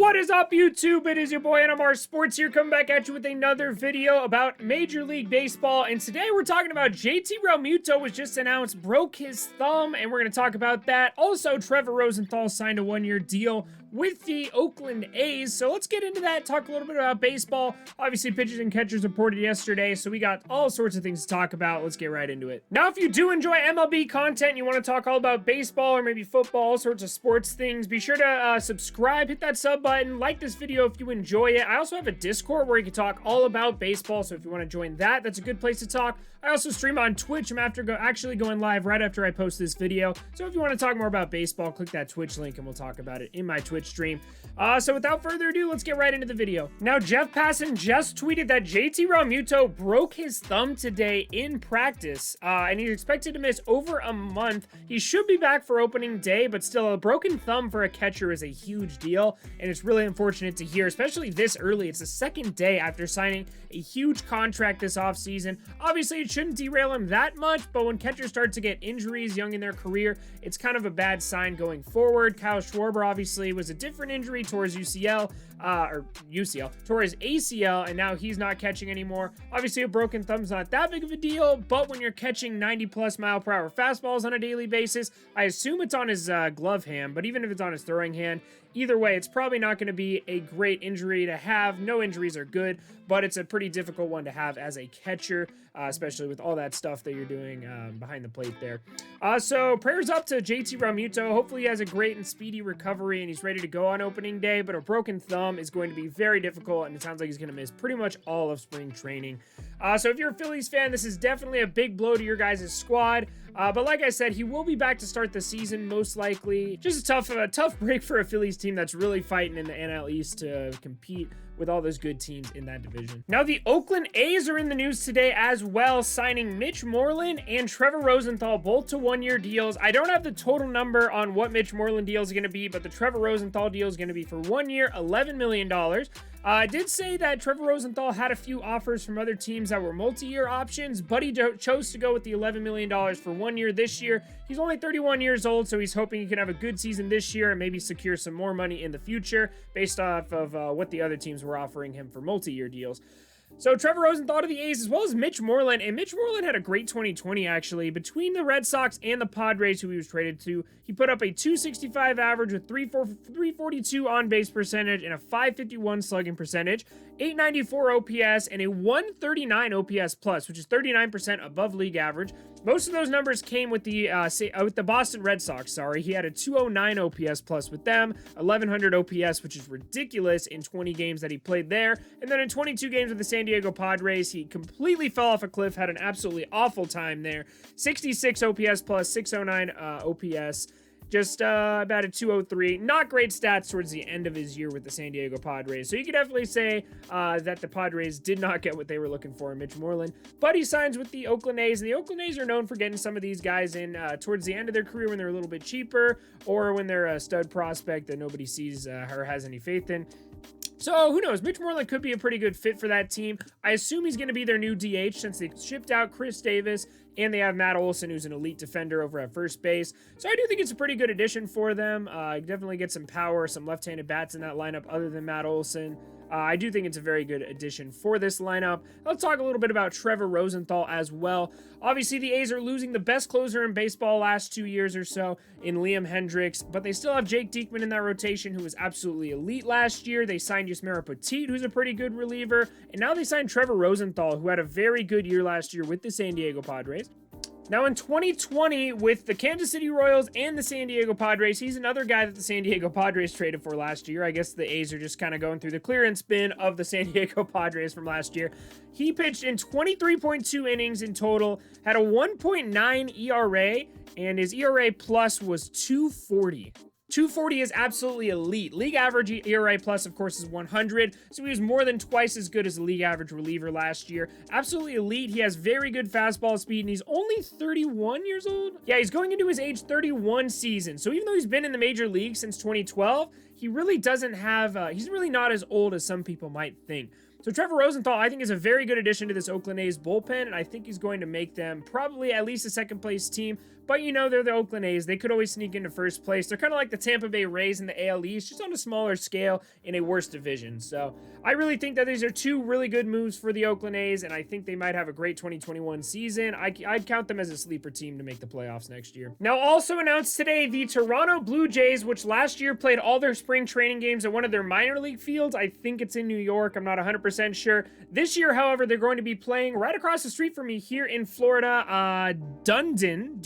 What is up, YouTube? It is your boy NMR Sports here, coming back at you with another video about Major League Baseball. And today we're talking about JT Realmuto was just announced, broke his thumb, and we're going to talk about that. Also, Trevor Rosenthal signed a one-year deal with the Oakland A's. So let's get into that, talk a little bit about baseball. Obviously, pitchers and catchers reported yesterday, so we got all sorts of things to talk about. Let's get right into it. Now, if you do enjoy MLB content, you want to talk all about baseball or maybe football, all sorts of sports things, be sure to subscribe, hit that sub button, like this video if you enjoy it. I also have a Discord where you can talk all about baseball, so if you want to join that, that's a good place to talk. I also stream on Twitch. I'm actually going live right after I post this video, so if you want to talk more about baseball, click that Twitch link and we'll talk about it in my Twitch stream. So without further ado, let's get right into the video. Now, Jeff Passan just tweeted that JT Realmuto broke his thumb today in practice, and he's expected to miss over a month. He should be back for opening day, but still, a broken thumb for a catcher is a huge deal, and it's really unfortunate to hear, especially this early. It's the second day after signing a huge contract this offseason. Obviously, it shouldn't derail him that much, but when catchers start to get injuries young in their career, it's kind of a bad sign going forward. Kyle Schwarber obviously was a different injury, tore his tore his ACL, and now he's not catching anymore. Obviously, a broken thumb's not that big of a deal, but when you're catching 90+ mile-per-hour fastballs on a daily basis, I assume it's on his glove hand, but even if it's on his throwing hand, either way, it's probably not going to be a great injury to have. No injuries are good, but it's a pretty difficult one to have as a catcher, especially with all that stuff that you're doing behind the plate there. So prayers up to JT Realmuto. Hopefully he has a great and speedy recovery and he's ready to go on opening day, but a broken thumb is going to be very difficult, and it sounds like he's going to miss pretty much all of spring training. So if you're a Phillies fan, this is definitely a big blow to your guys' squad. But like I said, he will be back to start the season, most likely. Just a tough break for a Phillies team that's really fighting in the NL East to compete with all those good teams in that division. Now, the Oakland A's are in the news today as well, signing Mitch Moreland and Trevor Rosenthal, both to one-year deals. I don't have the total number on what Mitch Moreland deal is going to be, but the Trevor Rosenthal deal is going to be for 1 year, $11 million. I did say that Trevor Rosenthal had a few offers from other teams that were multi-year options, but he chose to go with the $11 million for 1 year this year. He's only 31 years old, so he's hoping he can have a good season this year and maybe secure some more money in the future based off of what the other teams were offering him for multi-year deals. So Trevor Rosenthal to the A's, as well as Mitch Moreland, and Mitch Moreland had a great 2020, actually. Between the Red Sox and the Padres, who he was traded to, he put up a .265 average with 342 on-base percentage and a .551 slugging percentage, .894 OPS, and a .139 OPS plus, which is 39% above league average. Most of those numbers came with the Boston Red Sox, He had a .209 OPS plus with them, 1,100 OPS, which is ridiculous in 20 games that he played there. And then in 22 games with the San Diego Padres, he completely fell off a cliff, had an absolutely awful time there. 66 OPS plus, 609 OPS. Just about a .203. Not great stats towards the end of his year with the San Diego Padres. So you could definitely say that the Padres did not get what they were looking for in Mitch Moreland. But he signs with the Oakland A's. And the Oakland A's are known for getting some of these guys in towards the end of their career when they're a little bit cheaper, or when they're a stud prospect that nobody sees or has any faith in. So who knows? Mitch Moreland could be a pretty good fit for that team. I assume he's going to be their new DH since they shipped out Chris Davis and they have Matt Olson, who's an elite defender over at first base. So I do think it's a pretty good addition for them. Definitely get some power, some left-handed bats in that lineup other than Matt Olson. I do think it's a very good addition for this lineup. Let's talk a little bit about Trevor Rosenthal as well. Obviously, the A's are losing the best closer in baseball last 2 years or so in Liam Hendriks, but they still have Jake Diekman in that rotation, who was absolutely elite last year. They signed Yusmeiro Petit, who's a pretty good reliever, and now they signed Trevor Rosenthal, who had a very good year last year with the San Diego Padres. Now, in 2020, with the Kansas City Royals and the San Diego Padres, he's another guy that the San Diego Padres traded for last year. I guess the A's are just kind of going through the clearance bin of the San Diego Padres from last year. He pitched in 23.2 innings in total, had a 1.9 ERA, and his ERA plus was 240. 240 is absolutely elite. League average ERA plus, of course, is 100, so he was more than twice as good as the league average reliever last year. Absolutely elite. He has very good fastball speed, and he's only 31 years old. Yeah, he's going into his age 31 season, so even though he's been in the major league since 2012, he really doesn't have, he's really not as old as some people might think. So Trevor Rosenthal, I think, is a very good addition to this Oakland A's bullpen, and I think he's going to make them probably at least a second-place team, but you know, they're the Oakland A's. They could always sneak into first place. They're kind of like the Tampa Bay Rays in the AL East, just on a smaller scale in a worse division. So I really think that these are two really good moves for the Oakland A's, and I think they might have a great 2021 season. I'd count them as a sleeper team to make the playoffs next year. Now, also announced today, the Toronto Blue Jays, which last year played all their spring training games at one of their minor league fields. I think it's in New York. I'm not 100% sure. This year, however, they're going to be playing right across the street from me here in Florida, Dunedin,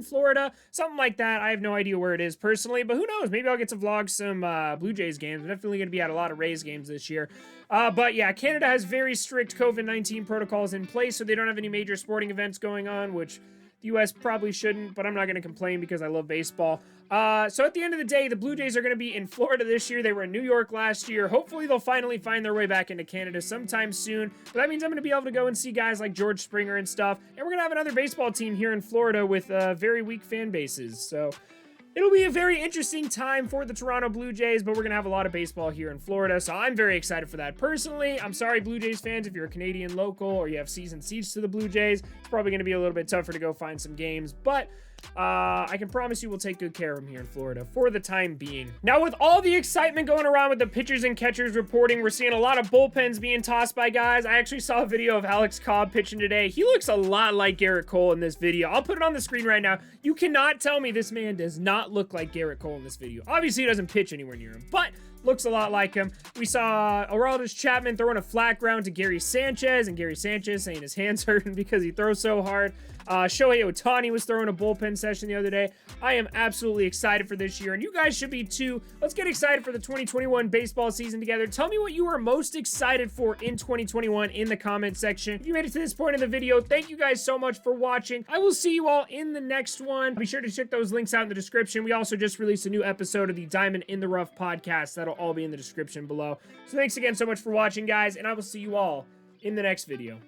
Florida, something like that. I have no idea where it is personally, but who knows? Maybe I'll get to vlog some Blue Jays games. I'm definitely going to be at a lot of Rays games this year. But yeah, Canada has very strict COVID-19 protocols in place, so they don't have any major sporting events going on, which the U.S. probably shouldn't, but I'm not going to complain because I love baseball. So at the end of the day, the Blue Jays are going to be in Florida this year. They were in New York last year. Hopefully, they'll finally find their way back into Canada sometime soon. But that means I'm going to be able to go and see guys like George Springer and stuff. And we're going to have another baseball team here in Florida with very weak fan bases. So it'll be a very interesting time for the Toronto Blue Jays, but we're going to have a lot of baseball here in Florida, so I'm very excited for that. Personally, I'm sorry, Blue Jays fans, if you're a Canadian local or you have season seats to the Blue Jays, it's probably going to be a little bit tougher to go find some games, but I can promise you we'll take good care of them here in Florida for the time being. Now, with all the excitement going around with the pitchers and catchers reporting, we're seeing a lot of bullpens being tossed by guys. I actually saw a video of Alex Cobb pitching today. He looks a lot like Garrett Cole in this video. I'll put it on the screen right now. You cannot tell me this man does not look like Garrett Cole in this video. Obviously, he doesn't pitch anywhere near him, but looks a lot like him. We saw Aroldis Chapman throwing a flat ground to Gary Sanchez, and Gary Sanchez saying his hand's hurting because he throws so hard. Shohei Ohtani was throwing a bullpen session the other day. I am absolutely excited for this year, and you guys should be too. Let's get excited for the 2021 baseball season together. Tell me what you are most excited for in 2021 in the comment section. If you made it to this point in the video, thank you guys so much for watching. I will see you all in the next one. Be sure to check those links out in the description. We also just released a new episode of the Diamond in the Rough podcast. That'll all be in the description below. So thanks again so much for watching, guys, and I will see you all in the next video.